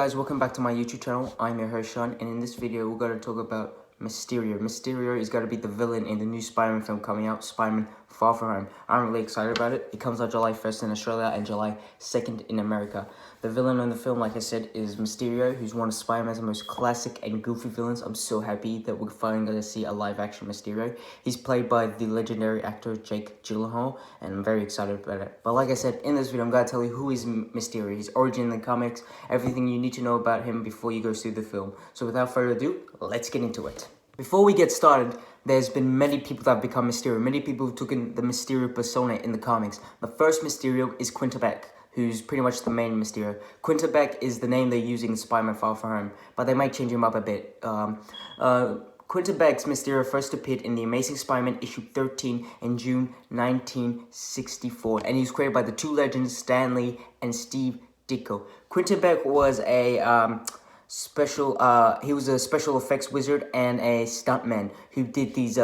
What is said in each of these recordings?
guys, welcome back to my YouTube channel. I'm your host Shan, and in this video we're going to talk about Mysterio. Mysterio is going to be the villain in the new Spider-Man film coming out, Spider-Man Far From Home. I'm really excited about it. It comes out July 1st in Australia and July 2nd in America. The villain in the film, like I said, is Mysterio, who's one of Spider-Man's most classic and goofy villains. I'm so happy that we're finally going to see a live-action Mysterio. He's played by the legendary actor Jake Gyllenhaal, and I'm very excited about it. But like I said, in this video, I'm going to tell you who is Mysterio, his origin in the comics, everything you need to know about him before you go see the film. So without further ado, let's get into it. Before we get started, there's been many people that have become Mysterio. Many people who've taken the Mysterio persona in the comics. The first Mysterio is Quentin Beck, who's pretty much the main Mysterio. Quentin Beck is the name they're using in Spider-Man Far From Home, but they might change him up a bit. Quentin Beck's Mysterio first appeared in The Amazing Spider-Man issue 13 in June 1964, and he was created by the two legends, Stan Lee and Steve Ditko. Quentin Beck was a he was a special effects wizard and a stuntman who did these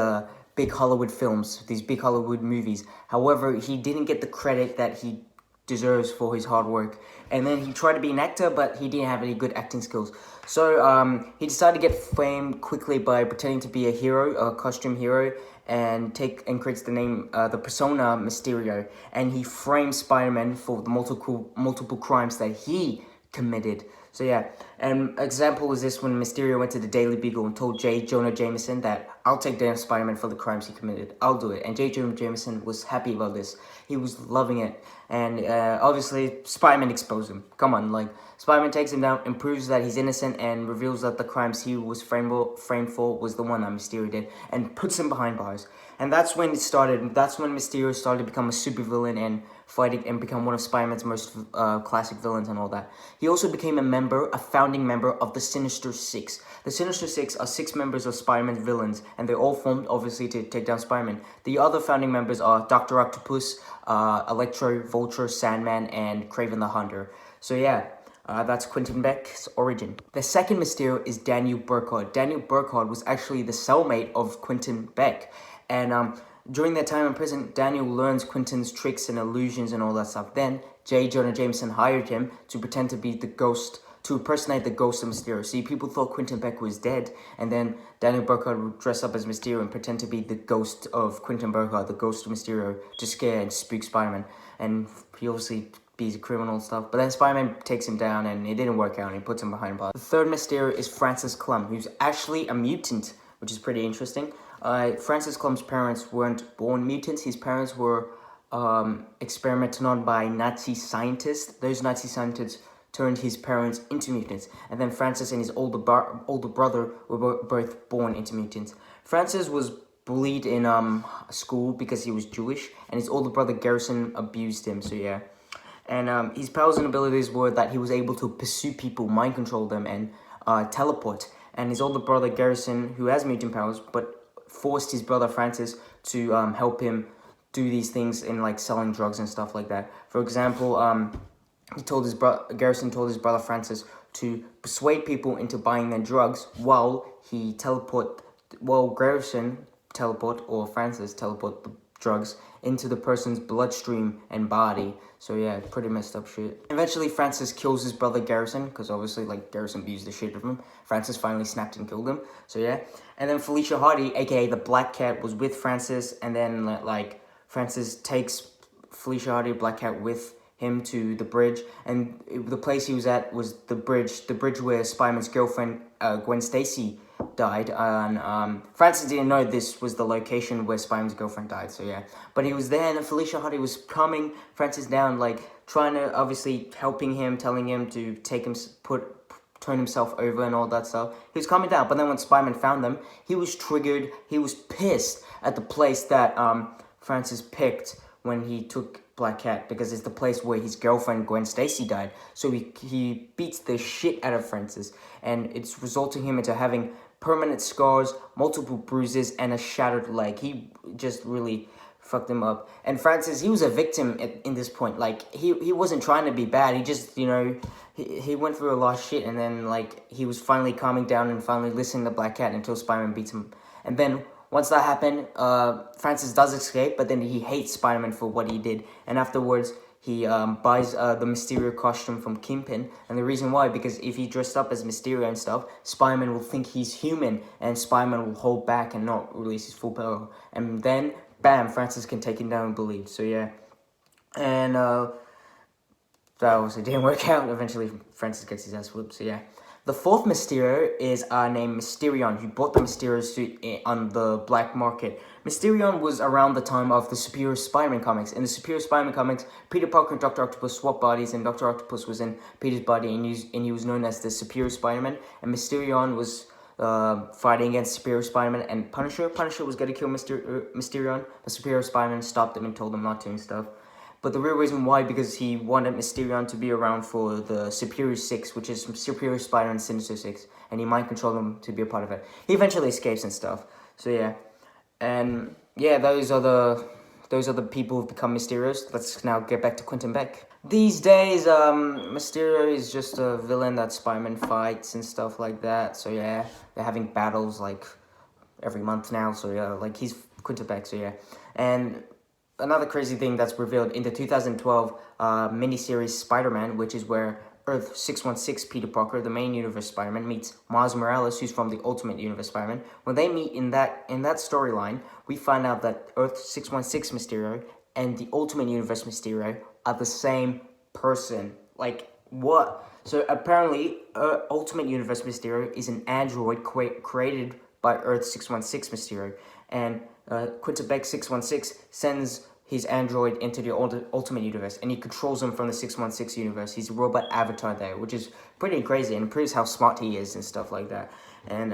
big Hollywood films, these big Hollywood movies. However, he didn't get the credit that he deserves for his hard work. And then he tried to be an actor, but he didn't have any good acting skills. So he decided to get fame quickly by pretending to be a hero, a costume hero, and creates the name, the persona Mysterio. And he framed Spider-Man for the multiple crimes that he committed. So yeah, an example is this: when Mysterio went to the Daily Beagle and told J. Jonah Jameson that I'll take down Spider-Man for the crimes he committed. I'll do it. And J. Jonah Jameson was happy about this. He was loving it. And obviously, Spider-Man exposed him. Come on, like, Spider-Man takes him down and proves that he's innocent and reveals that the crimes he was framed for was the one that Mysterio did, and puts him behind bars. And that's when it started. That's when Mysterio started to become a supervillain and fighting and become one of Spider-Man's most classic villains and all that. He also became a founding member of the Sinister Six. The Sinister Six are 6 members of Spider-Man's villains, and they're all formed, obviously, to take down Spider-Man. The other founding members are Dr. Octopus, Electro, Vulture, Sandman, and Kraven the Hunter. So yeah, that's Quentin Beck's origin. The second Mysterio is Daniel Burkhardt. Daniel Burkhardt was actually the cellmate of Quentin Beck. And during their time in prison, Daniel learns Quentin's tricks and illusions and all that stuff. Then, J. Jonah Jameson hired him to pretend to be the ghost, to impersonate the ghost of Mysterio. See, people thought Quentin Beck was dead, and then Daniel Burkhardt would dress up as Mysterio and pretend to be the ghost of Quentin Burkhardt, the ghost of Mysterio, to scare and spook Spider-Man. And he obviously be a criminal and stuff. But then Spider-Man takes him down, and it didn't work out, and he puts him behind bars. The third Mysterio is Francis Clum, who's actually a mutant, which is pretty interesting. Francis Clum's parents weren't born mutants. His parents were experimented on by Nazi scientists. Those Nazi scientists turned his parents into mutants. And then Francis and his older brother were both born into mutants. Francis was bullied in school because he was Jewish, and his older brother Garrison abused him, so yeah. And his powers and abilities were that he was able to pursue people, mind control them, and teleport. And his older brother Garrison, who has mutant powers, but forced his brother Francis to help him do these things in, like, selling drugs and stuff like that. For example, Garrison told his brother Francis to persuade people into buying their drugs while Garrison or Francis teleport the drugs into the person's bloodstream and body. So yeah, pretty messed up shit. Eventually, Francis kills his brother Garrison, because obviously, like, Garrison abused the shit of him. Francis finally snapped and killed him. So yeah. And then Felicia Hardy, aka the Black Cat, was with Francis, and then, like, Francis takes Felicia Hardy, Black Cat, with him to the bridge, and the place he was at was the bridge where Spider-Man's girlfriend, Gwen Stacy, died. And Francis didn't know this was the location where Spider-Man's girlfriend died, so yeah. But he was there, and Felicia Hardy was calming Francis down, like, trying to, obviously, helping him, telling him to turn himself over and all that stuff. He was calming down, but then when Spider-Man found them, he was triggered. He was pissed at the place that Francis picked when he took Black Cat, because it's the place where his girlfriend Gwen Stacy died. So he beats the shit out of Francis, and it's resulting him into having permanent scars, multiple bruises, and a shattered leg. He just really fucked him up. And Francis, he was a victim in this point. Like, he wasn't trying to be bad. He just, you know, he went through a lot of shit, and then, like, he was finally calming down and finally listening to Black Cat until Spider-Man beats him. And then once that happened, Francis does escape, but then he hates Spider-Man for what he did. And afterwards, he buys the Mysterio costume from Kingpin, and the reason why, because if he dressed up as Mysterio and stuff, Spider-Man will think he's human, and Spider-Man will hold back and not release his full power, and then, bam, Francis can take him down and believe, so yeah, and that obviously didn't work out. Eventually, Francis gets his ass whooped, so yeah. The fourth Mysterio is named Mysterion, who bought the Mysterio suit on the black market. Mysterion was around the time of the Superior Spider-Man comics. In the Superior Spider-Man comics, Peter Parker and Dr. Octopus swapped bodies, and Dr. Octopus was in Peter's body, and he was known as the Superior Spider-Man, and Mysterion was fighting against Superior Spider-Man and Punisher. Punisher was going to kill Mysterion, but Superior Spider-Man stopped him and told him not to and stuff. But the real reason why, because he wanted Mysterion to be around for the Superior 6, which is Superior Spider and Sinister 6, and he mind controlled them to be a part of it. He eventually escapes and stuff. So yeah, and yeah, those are the people who've become Mysterios. Let's now get back to Quentin Beck. These days, Mysterio is just a villain that Spider-Man fights and stuff like that. So yeah, they're having battles like every month now. So yeah, like he's Quentin Beck. So yeah, and another crazy thing that's revealed in the 2012 miniseries Spider-Man, which is where Earth 616 Peter Parker, the main universe Spider-Man, meets Miles Morales, who's from the Ultimate Universe Spider-Man. When they meet in that storyline, we find out that Earth 616 Mysterio and the Ultimate Universe Mysterio are the same person. Like, what? So apparently, Ultimate Universe Mysterio is an android created by Earth 616 Mysterio, and Quentin Beck 616 sends his android into the Ultimate Universe, and he controls him from the 616 universe. He's a robot avatar there, which is pretty crazy, and proves how smart he is and stuff like that. And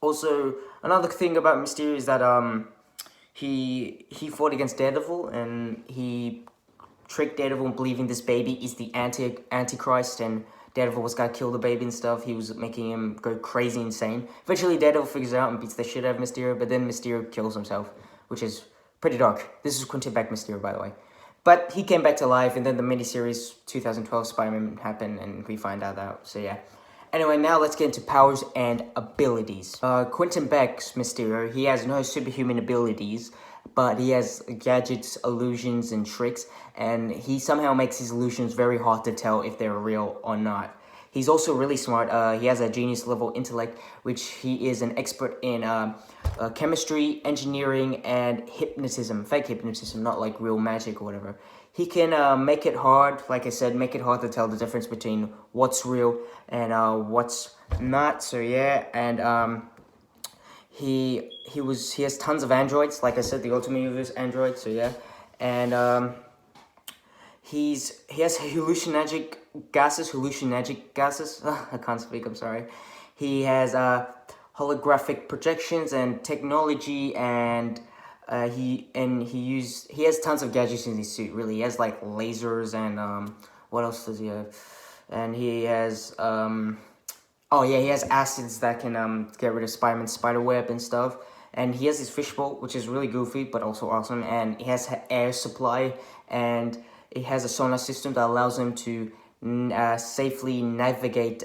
also, another thing about Mysterio is that he fought against Daredevil, and he tricked Daredevil into believing this baby is the Antichrist, and Daredevil was gonna kill the baby and stuff. He was making him go crazy insane. Eventually, Daredevil figures it out and beats the shit out of Mysterio, but then Mysterio kills himself, which is pretty dark. This is Quentin Beck Mysterio, by the way. But he came back to life, and then the miniseries 2012 Spider-Man happened, and we find out. So yeah. Anyway, now let's get into powers and abilities. Quentin Beck's Mysterio, he has no superhuman abilities, but he has gadgets, illusions, and tricks, and he somehow makes his illusions very hard to tell if they're real or not. He's also really smart. He has a genius-level intellect, which he is an expert in chemistry, engineering, and hypnotism. Fake hypnotism, not like real magic or whatever. He can make it hard, like I said, make it hard to tell the difference between what's real and what's not. So yeah, and he has tons of androids, like I said, the Ultimate Universe android. So yeah, and he has hallucinogenic gases. I can't speak. I'm sorry. He has holographic projections and technology, and he has tons of gadgets in his suit. Really, he has like lasers and what else does he have? And he has oh yeah, he has acids that can get rid of Spider-Man's spiderweb and stuff. And he has his fishbowl, which is really goofy but also awesome. And he has air supply, and it has a sonar system that allows him to safely navigate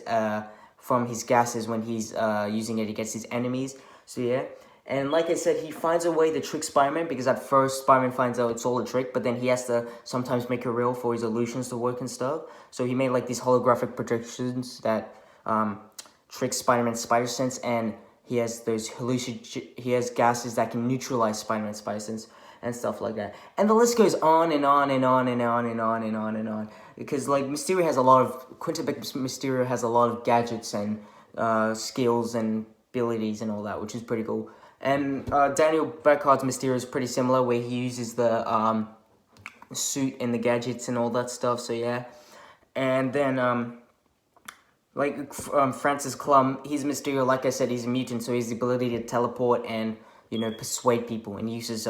from his gases when he's using it against his enemies. So yeah, and like I said, he finds a way to trick Spider-Man, because at first Spider-Man finds out it's all a trick, but then he has to sometimes make it real for his illusions to work and stuff. So he made like these holographic projections that trick Spider-Man's spider sense, and he has gases that can neutralize Spider-Man's spider sense and stuff like that. And the list goes on and on and on and on and on and on and on. Because like Quentin Beck Mysterio has a lot of gadgets and skills and abilities and all that, which is pretty cool. And Daniel Burkhardt's Mysterio is pretty similar, where he uses the suit and the gadgets and all that stuff. So yeah, and then Francis Clum, he's Mysterio. Like I said, he's a mutant, so he has the ability to teleport and persuade people, and uses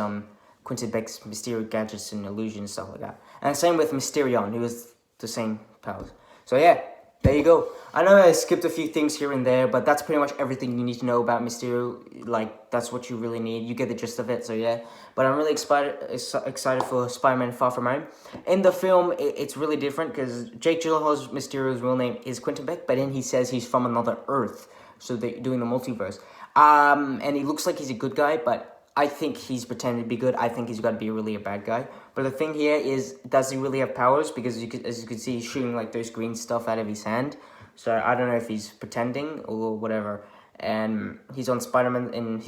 Quentin Beck's Mysterio gadgets and illusions and stuff like that. And same with Mysterion, who has the same powers. So yeah, there you go. I know I skipped a few things here and there, but that's pretty much everything you need to know about Mysterio. Like, that's what you really need. You get the gist of it, so yeah. But I'm really excited for Spider-Man Far From Home. In the film, it's really different, because Jake Gyllenhaal's Mysterio's real name is Quentin Beck, but then he says he's from another Earth, so they're doing the multiverse. And he looks like he's a good guy, but I think he's pretending to be good. I think he's got to be really a bad guy. But the thing here is, does he really have powers? Because as you can see, he's shooting like those green stuff out of his hand. So I don't know if he's pretending or whatever. And he's on Spider-Man, and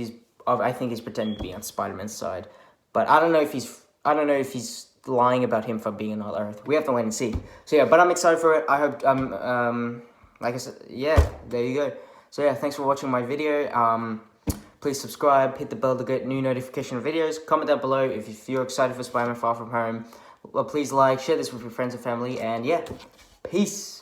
I think he's pretending to be on Spider-Man's side. But I don't know if he's lying about him for being on Earth. We have to wait and see. So yeah, but I'm excited for it. I hope like I said, yeah, there you go. So yeah, thanks for watching my video. Please subscribe, hit the bell to get new notification videos. Comment down below if you're excited for Spider-Man Far From Home. Well, please like, share this with your friends and family, and yeah, peace.